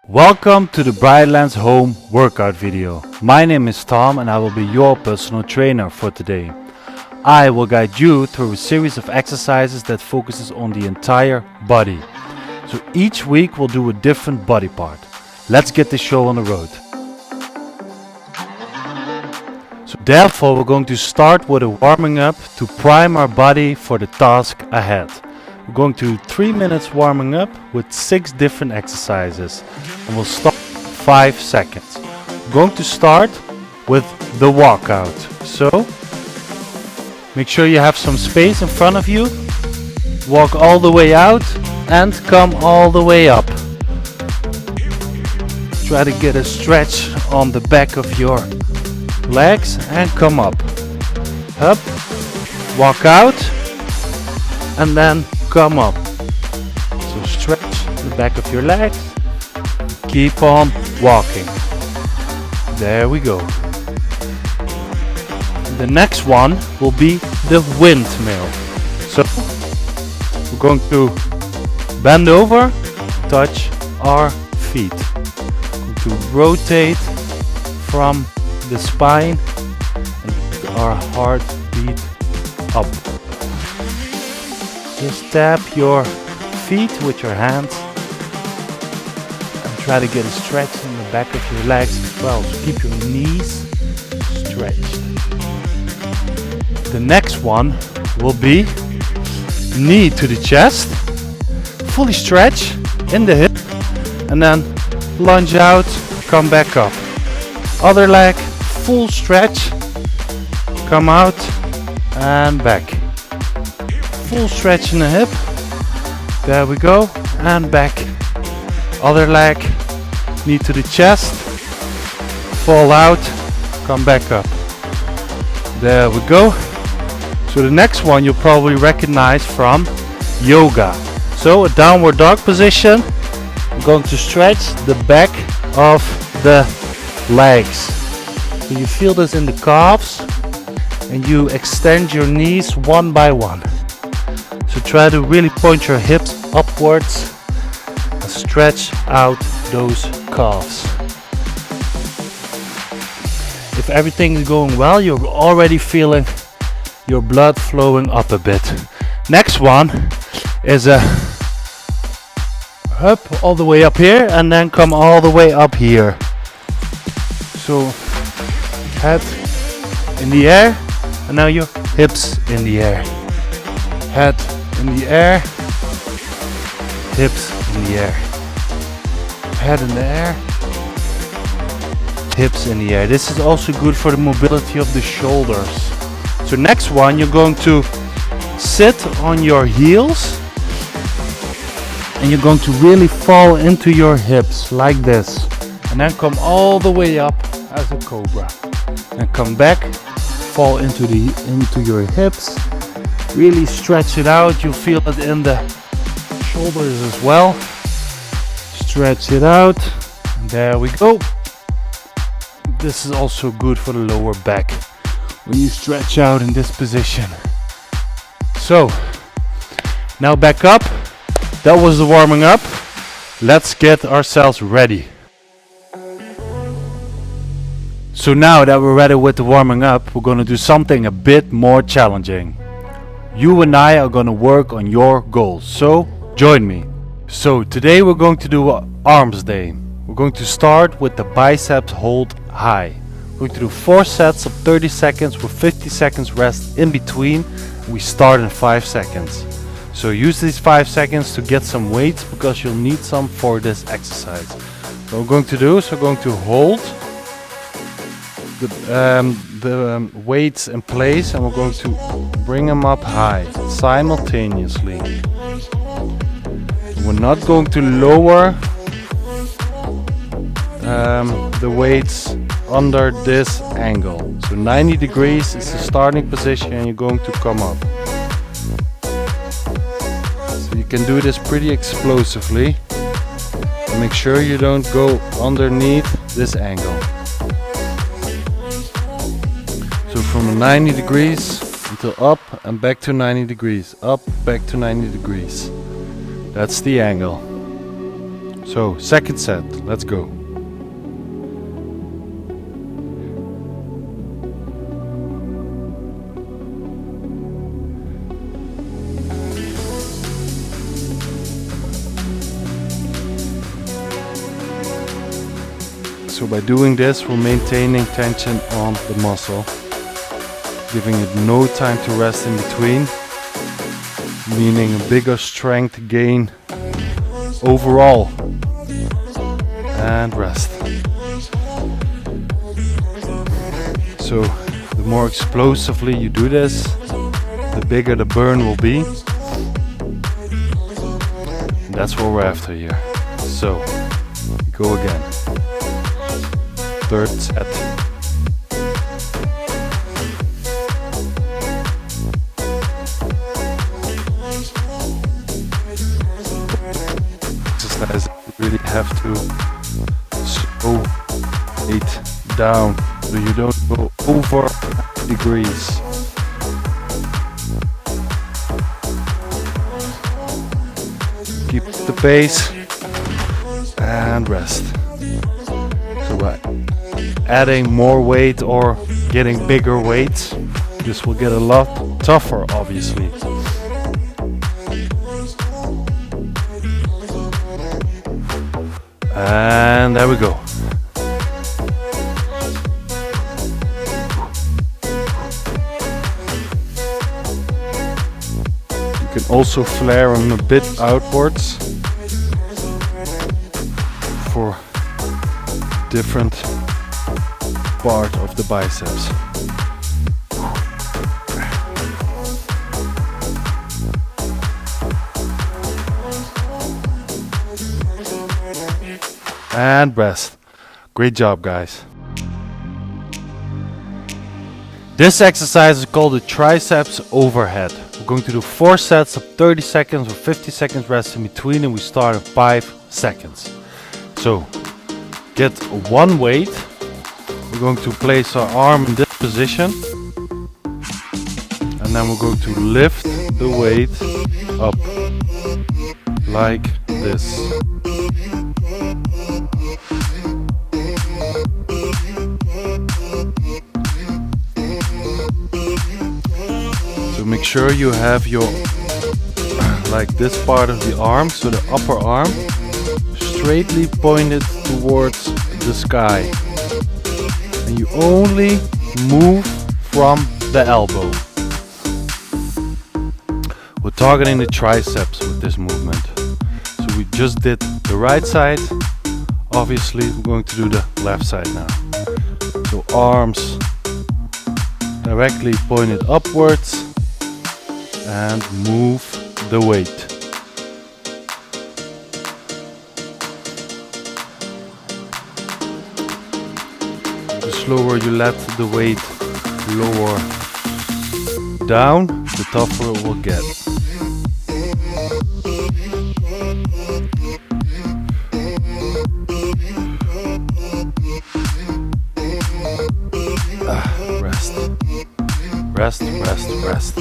Welcome to the Brightlands home workout video. My name is Tom and I will be your personal trainer for today. I will guide you through a series of exercises that focuses on the entire body. So each week we'll do a different body part. Let's get the show on the road. So therefore we're going to start with a warming up to prime our body for the task ahead. We're going to 3 minutes warming up with 6 different exercises and we'll start 5 seconds. We're going to start with the walkout. So make sure you have some space in front of you. Walk all the way out and come all the way up. Try to get a stretch on the back of your legs and come up. Up, walk out and then come up. So stretch the back of your legs. Keep on walking. There we go. The next one will be the windmill. So we're going to bend over, touch our feet. Going to rotate from the spine and our heart beat up. Just tap your feet with your hands and try to get a stretch in the back of your legs as well. So keep your knees stretched. The next one will be knee to the chest, fully stretch in the hip and then lunge out, come back up. Other leg, full stretch, come out and back. Full stretch in the hip. There we go. And back. Other leg. Knee to the chest. Fall out. Come back up. There we go. So the next one you'll probably recognize from yoga. So a downward dog position. I'm going to stretch the back of the legs. So you feel this in the calves. And you extend your knees one by one. So try to really point your hips upwards and stretch out those calves. If everything is going well, you're already feeling your blood flowing up a bit. Next one is a up all the way up here and then come all the way up here. So head in the air and now your hips in the air. Head in the air, hips in the air, head in the air, hips in the air. This is also good for the mobility of the shoulders. So next one, you're going to sit on your heels and you're going to really fall into your hips like this and then come all the way up as a cobra and come back, fall into your hips. Really stretch it out. You'll feel it in the shoulders as well. Stretch it out. And there we go. This is also good for the lower back when you stretch out in this position. So now back up. That was the warming up. Let's get ourselves ready. So now that we're ready with the warming up, we're going to do something a bit more challenging. You and I are going to work on your goals, so join me. So today we're going to do an arms day. We're going to start with the biceps hold high. We're going to do 4 sets of 30 seconds with 50 seconds rest in between. We start in 5 seconds. So use these 5 seconds to get some weights because you'll need some for this exercise. What we're going to do is we're going to hold the weights in place and we're going to bring them up high simultaneously. We're not going to lower the weights under this angle. So 90 degrees is the starting position and you're going to come up. You can do this pretty explosively. Make sure you don't go underneath this angle. So from 90 degrees until up and back to 90 degrees, up, back to 90 degrees. That's the angle. So second set, let's go. So by doing this, we're maintaining tension on the muscle, giving it no time to rest in between, meaning a bigger strength gain overall. And rest. So the more explosively you do this, the bigger the burn will be. And that's what we're after here. So go again. Third set. Exercise, you really have to slow it down so you don't go over degrees. Keep the pace and rest. So by adding more weight or getting bigger weights, this will get a lot tougher, obviously. And there we go. You can also flare them a bit outwards for different part of the biceps. And rest. Great job, guys. This exercise is called the triceps overhead. We're going to do 4 sets of 30 seconds with 50 seconds rest in between, and we start in 5 seconds. So get one weight. We're going to place our arm in this position, and then we're going to lift the weight up like this. So make sure you have your like this part of the arm, so the upper arm straightly pointed towards the sky. And you only move from the elbow. We're targeting the triceps with this movement. So we just did the right side. Obviously, we're going to do the left side now. So arms directly pointed upwards and move the weight. The slower you let the weight lower down, the tougher it will get. Rest. Rest, rest, rest.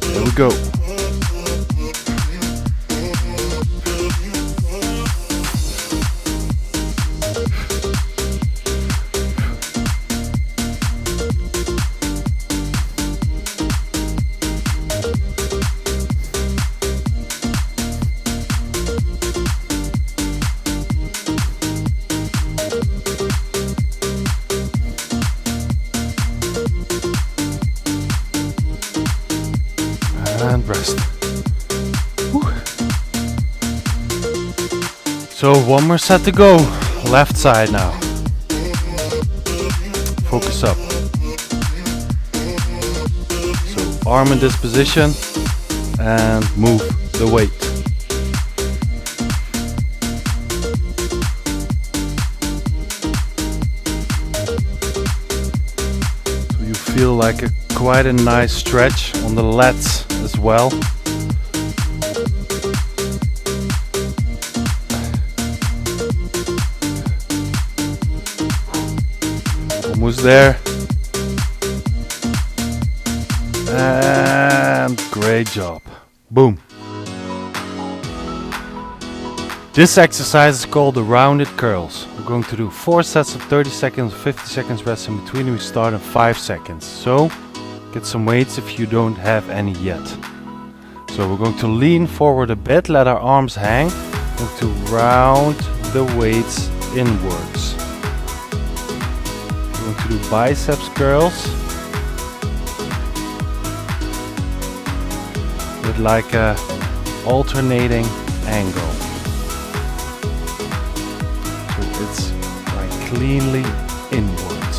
There we go. And rest. Whew. So one more set to go. Left side now. Focus up. So arm in this position and move the weight. feel like quite a nice stretch on the lats as well. Almost there. And great job. Boom. This exercise is called the rounded curls. We're going to do 4 sets of 30 seconds, 50 seconds rest in between, and we start in 5 seconds. So get some weights if you don't have any yet. So we're going to lean forward a bit, let our arms hang. We're going to round the weights inwards. We're going to do biceps curls with like a alternating angle. It's like cleanly inwards.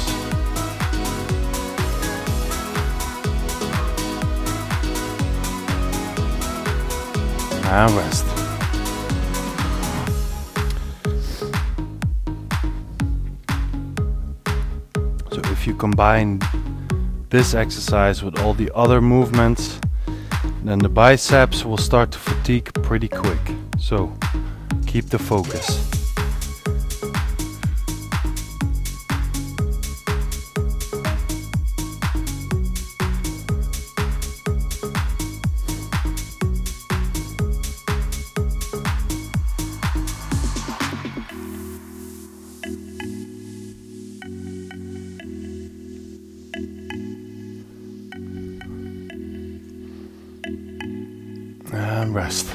And rest. So if you combine this exercise with all the other movements, then the biceps will start to fatigue pretty quick. So keep the focus. And rest.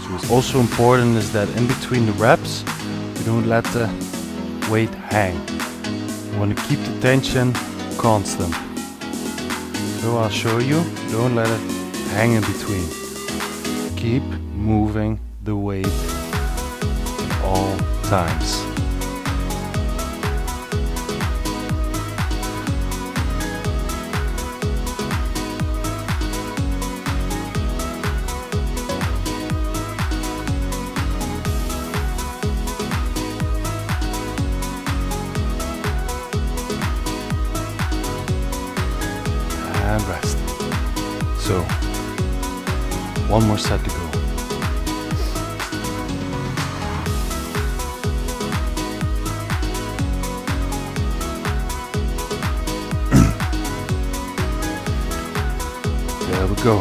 So what's also important is that in between the reps, you don't let the weight hang. You want to keep the tension constant. So I'll show you, don't let it hang in between. Keep moving the weight at all times. And rest. So, one more set to go. There we go.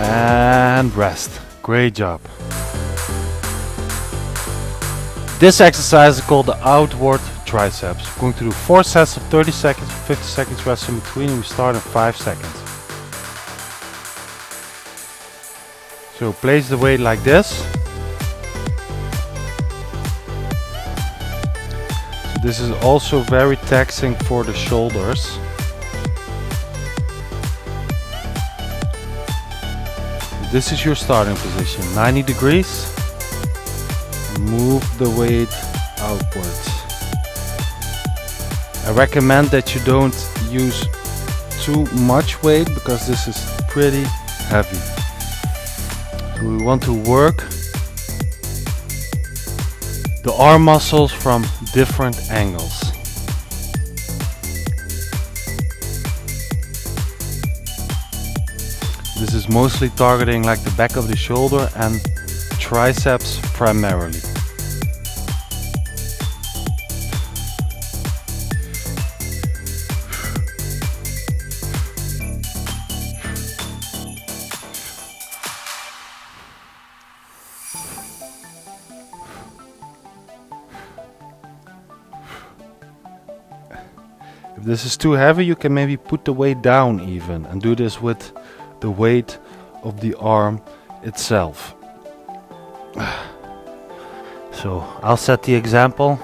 And rest. Great job. This exercise is called the outward triceps. We're going to do 4 sets of 30 seconds, 50 seconds rest in between. We start in 5 seconds. So place the weight like this. So this is also very taxing for the shoulders. This is your starting position, 90 degrees. Move the weight outwards. I recommend that you don't use too much weight because this is pretty heavy. So we want to work the arm muscles from different angles. This is mostly targeting like the back of the shoulder and triceps primarily. If this is too heavy, you can maybe put the weight down even and do this with the weight of the arm itself. So I'll set the example.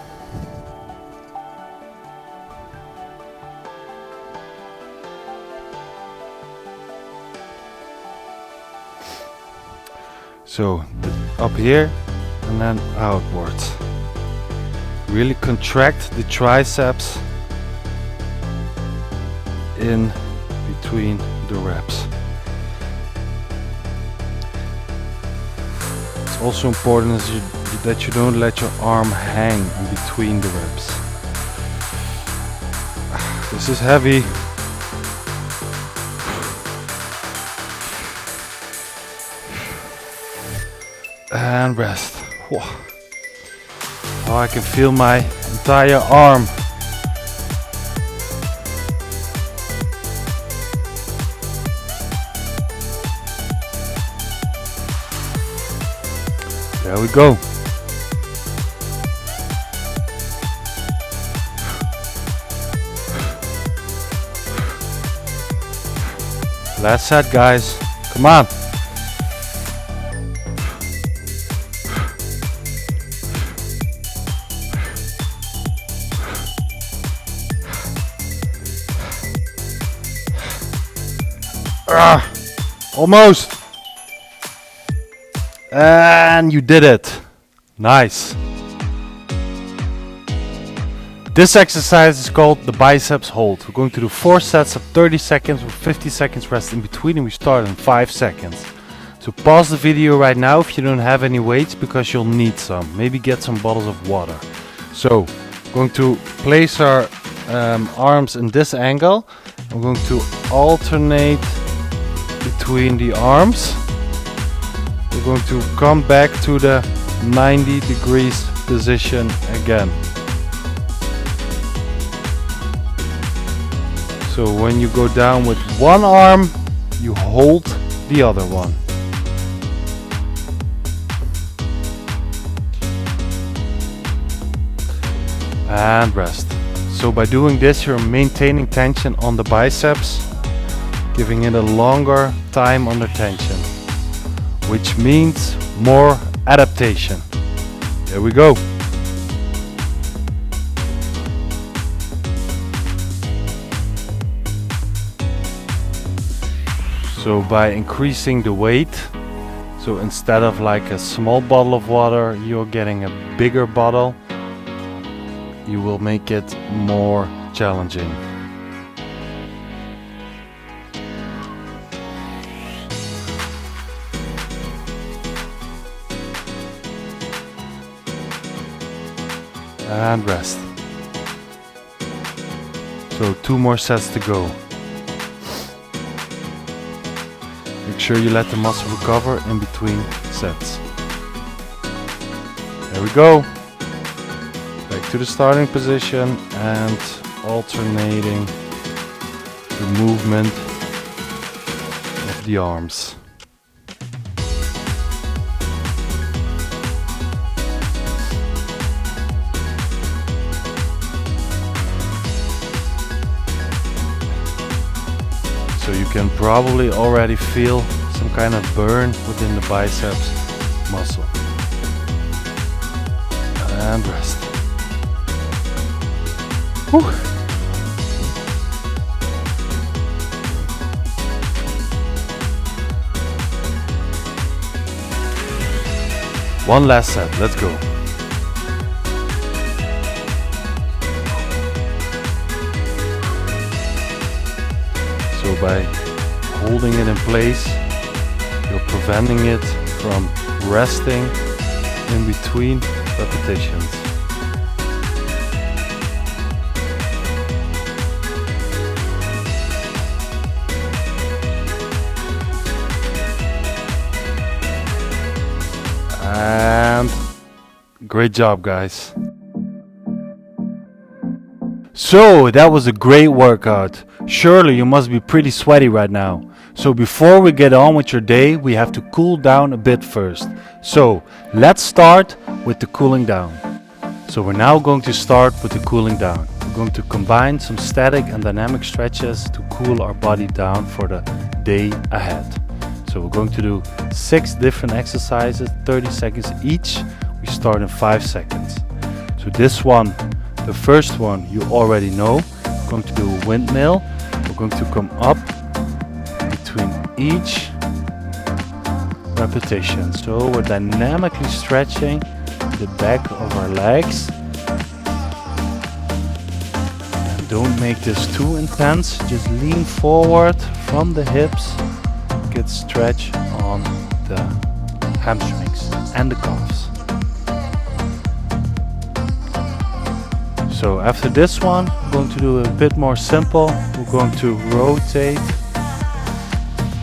So up here and then outwards. Really contract the triceps in between the reps. It's also important that you don't let your arm hang in between the reps. This is heavy. And rest. Whoa. Oh, I can feel my entire arm. There we go. Last set, guys. Come on. Almost. And you did it. Nice. This exercise is called the biceps hold. We're going to do 4 sets of 30 seconds with 50 seconds rest in between, and we start in 5 seconds. So pause the video right now if you don't have any weights, because you'll need some. Maybe get some bottles of water. So we're going to place our arms in this angle. I'm going to alternate between the arms. We're going to come back to the 90 degrees position again. So when you go down with one arm, you hold the other one. And rest. So by doing this, you're maintaining tension on the biceps, giving it a longer time under tension, which means more adaptation. Here we go. So by increasing the weight, so instead of like a small bottle of water, you're getting a bigger bottle, you will make it more challenging. And rest. So 2 more sets to go. Make sure you let the muscle recover in between sets. There we go. Back to the starting position and alternating the movement of the arms. So you can probably already feel some kind of burn within the biceps muscle. And rest. Whew. One last set, let's go. So by holding it in place, you're preventing it from resting in between repetitions. And great job, guys. So that was a great workout. Surely you must be pretty sweaty right now. So before we get on with your day, we have to cool down a bit first. So let's start with the cooling down. So we're now going to start with the cooling down. We're going to combine some static and dynamic stretches to cool our body down for the day ahead. So we're going to do 6 different exercises, 30 seconds each. We start in 5 seconds. So this one, the first one, you already know. We're going to do a windmill. We're going to come up between each repetitions. So we're dynamically stretching the back of our legs. And don't make this too intense. Just lean forward from the hips. Get stretch on the hamstrings and the calves. So after this one, we're going to do a bit more simple. We're going to rotate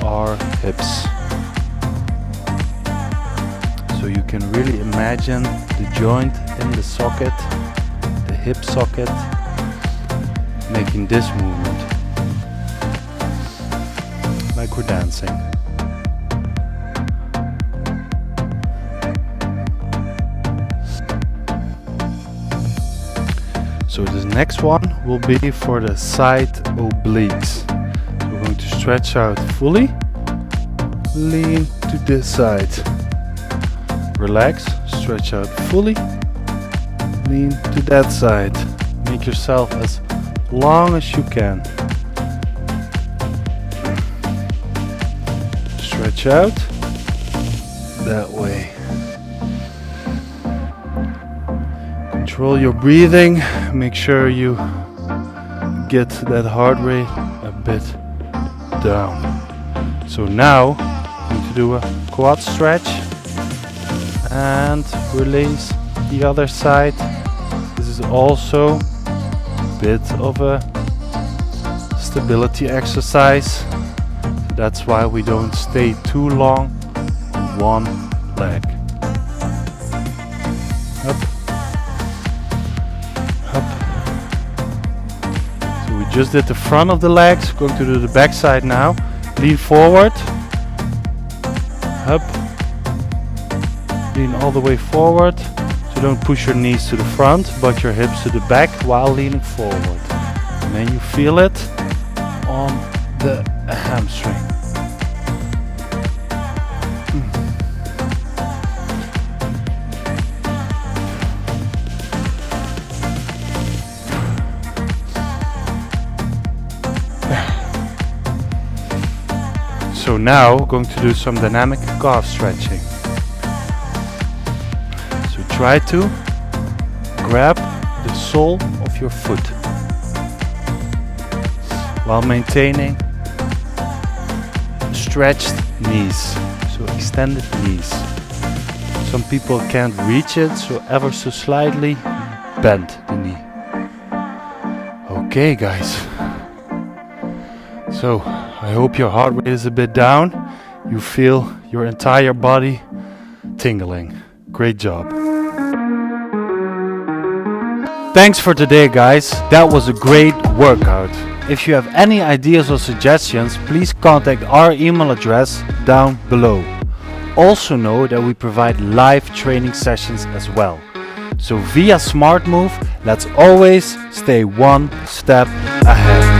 our hips. So you can really imagine the joint in the socket, the hip socket, making this movement. Like we're dancing. So the next one will be for the side obliques. So we're going to stretch out fully, lean to this side, relax, stretch out fully, lean to that side. Make yourself as long as you can. Stretch out that way. Control your breathing. Make sure you get that heart rate a bit down. So now I'm going to do a quad stretch and release the other side. This is also a bit of a stability exercise. That's why we don't stay too long on one leg. Up. Up. So we just did the front of the legs. Going to do the back side now. Lean forward. Up. Lean all the way forward. So don't push your knees to the front, but your hips to the back while leaning forward. And then you feel it on the hamstring. So now we're going to do some dynamic calf stretching. So try to grab the sole of your foot while maintaining stretched knees, so extended knees. Some people can't reach it, so ever so slightly bend the knee. Okay guys, so I hope your heart rate is a bit down. You feel your entire body tingling. Great job. Thanks for today guys, that was a great workout. If you have any ideas or suggestions, please contact our email address down below. Also know that we provide live training sessions as well. So via SmartMove, let's always stay one step ahead.